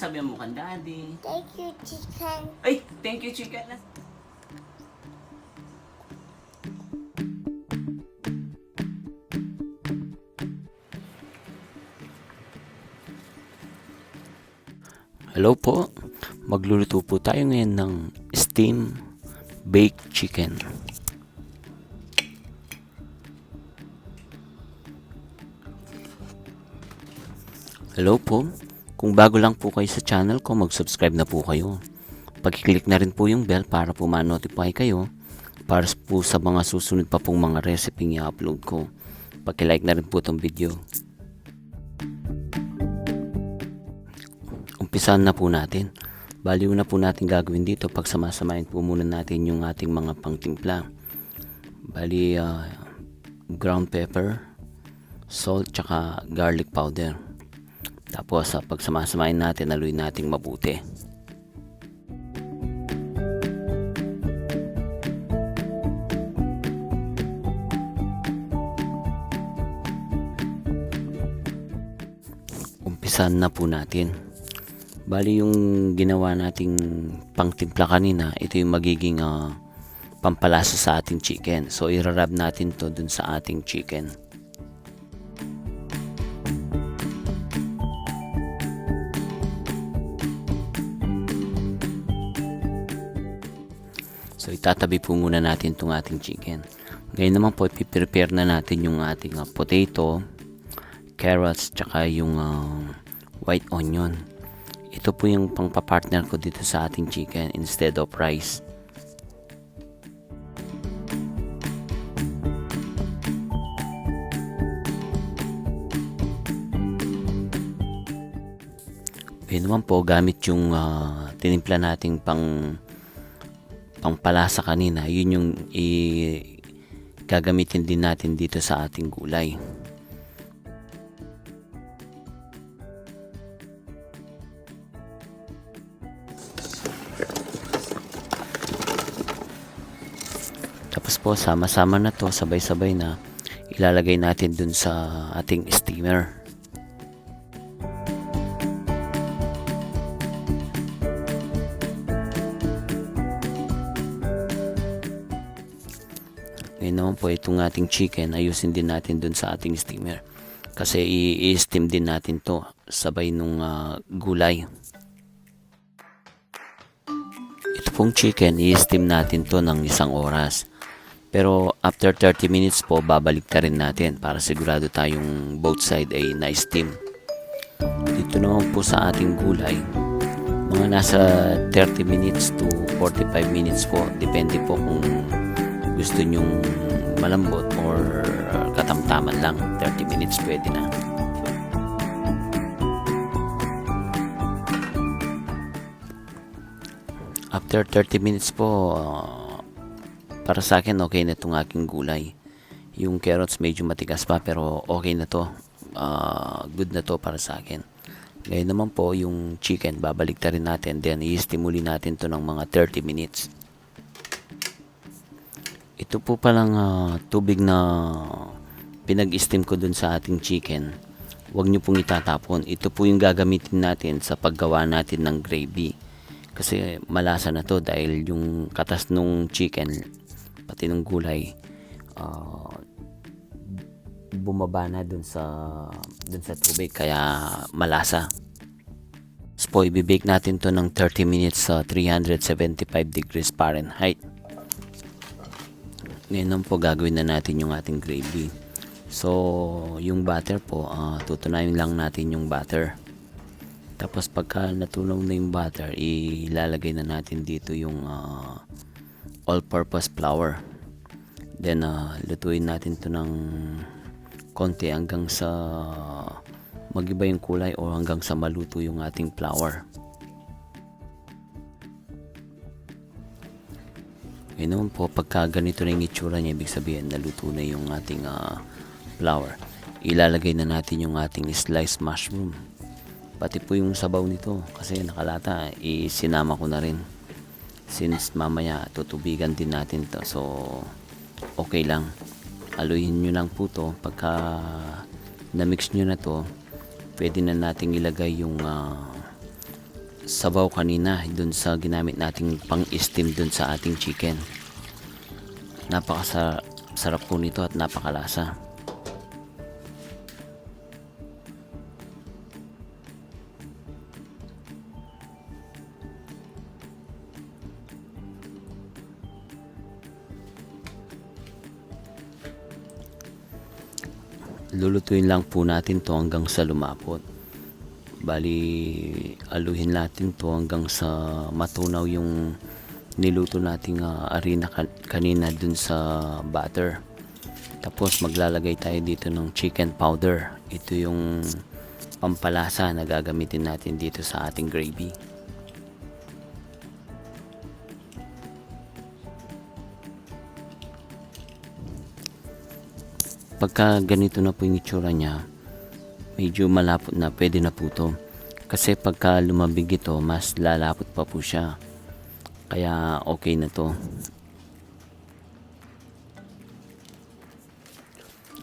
Sabi mo kan daddy. Thank you, chicken. Ay, thank you chicken. Hello po. Magluluto po tayo ngayon ng steam baked chicken. Hello po. Kung bago lang po kayo sa channel ko, mag-subscribe na po kayo. Pag-click na rin po yung bell para po ma-notify kayo para po sa mga susunod pa pong mga recipe i-upload ko. Pag-like na rin po itong video. Umpisahan na po natin. Baliw na po natin gagawin dito. Pagsamasamahin po muna natin yung ating mga pangtimpla. Bali, ground pepper, salt, tsaka garlic powder. Tapos pagsamasamahin natin, haluin natin mabuti. Umpisan na po natin. Bali yung ginawa nating pangtimpla kanina, ito yung magiging pampalasa sa ating chicken. So irarab natin to dun sa ating chicken. So itatabi po muna natin itong ating chicken. Ngayon naman po ipiprepare na natin yung ating potato, carrots, tsaka yung white onion. Ito po yung pangpapartner ko dito sa ating chicken instead of rice. Ngayon naman po gamit yung tinimpla nating pangpalasa kanina, yun yung gagamitin din natin dito sa ating gulay. Tapos po sama-sama na to, sabay-sabay na ilalagay natin dun sa ating steamer. Ngayon naman po itong ating chicken, ayusin din natin dun sa ating steamer. Kasi i-steam din natin to sabay nung gulay. Ito pong chicken, i-steam natin to ng 1 oras. Pero after 30 minutes po, babalik na rin natin para sigurado tayong both side ay na-steam. Dito naman po sa ating gulay, mga nasa 30 minutes to 45 minutes po. Depende po kung gusto nyong malambot or katamtaman lang. 30 minutes pwede na. After 30 minutes po, para sa akin okay na itong aking gulay. Yung carrots medyo matigas pa pero okay na to. Good na to para sa akin. Ngayon naman po yung chicken, babalik na rin natin. Then i-steam uli natin to ng mga 30 minutes. Ito po palang tubig na pinag-steam ko dun sa ating chicken. Huwag nyo pong itatapon. Ito po yung gagamitin natin sa paggawa natin ng gravy. Kasi malasa na to dahil yung katas nung chicken pati ng gulay bumaba na dun sa tubig kaya malasa. So i-bake natin to ng 30 minutes sa 375 degrees Fahrenheit. Ngayon po gagawin na natin yung ating gravy. So yung butter po, tutunayin lang natin yung butter. Tapos pagka natunaw na yung butter, ilalagay na natin dito yung all-purpose flour. Then lutuin natin to ng konti hanggang sa magiba yung kulay o hanggang sa maluto yung ating flour. Ngayon naman po, pagka ganito na yung itsura niya, ibig sabihin naluto na yung ating flour. Ilalagay na natin yung ating sliced mushroom. Pati po yung sabaw nito kasi nakalata, isinama ko na rin. Since mamaya tutubigan din natin to, so okay lang. Haluin nyo lang po to. Pagka na-mix nyo na to, pwede na nating ilagay yung sabaw kanina dun sa ginamit nating pang-steam dun sa ating chicken. Napakasarap po nito at napakalasa. Lulutuin lang po natin to hanggang sa lumapot. Bali, aluhin natin to hanggang sa matunaw yung niluto nating arena kanina dun sa butter. Tapos maglalagay tayo dito ng chicken powder. Ito yung pampalasa na gagamitin natin dito sa ating gravy. Pagka ganito na po yung itsura niya, medyo malapot na, pwede na po to. Kasi pagka lumabig ito, mas lalapot pa po siya. Kaya okay na to.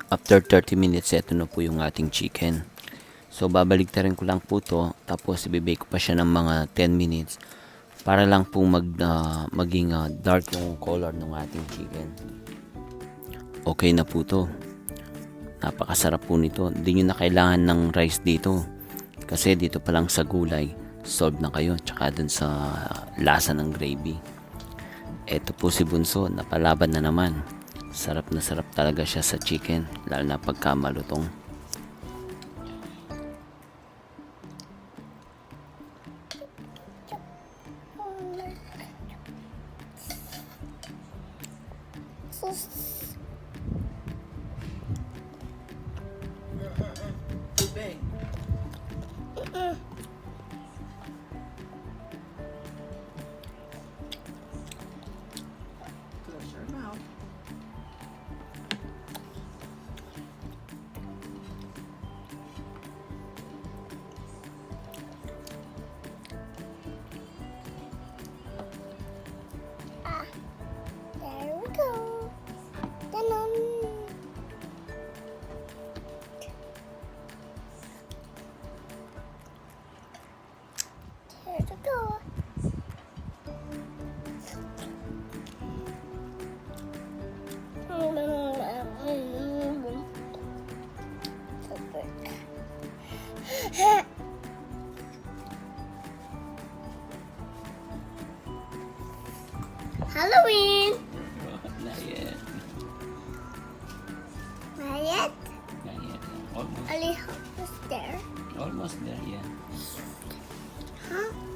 After 30 minutes, ito na po yung ating chicken. So babaligtarin ko lang po to, tapos ibibake ko pa siya ng mga 10 minutes para lang po maging dark yung color ng ating chicken. Okay na po to. Napakasarap po nito. Hindi nyo na kailangan ng rice dito. Kasi dito pa lang sa gulay, solve na kayo. Tsaka dun sa lasa ng gravy. Eto po si Bunso, napalaban na naman. Sarap na sarap talaga siya sa chicken. Lalo na pagka malutong. Halloween! Not yet. Not yet? Not yet. Almost. Almost there. Almost there, yeah. Huh?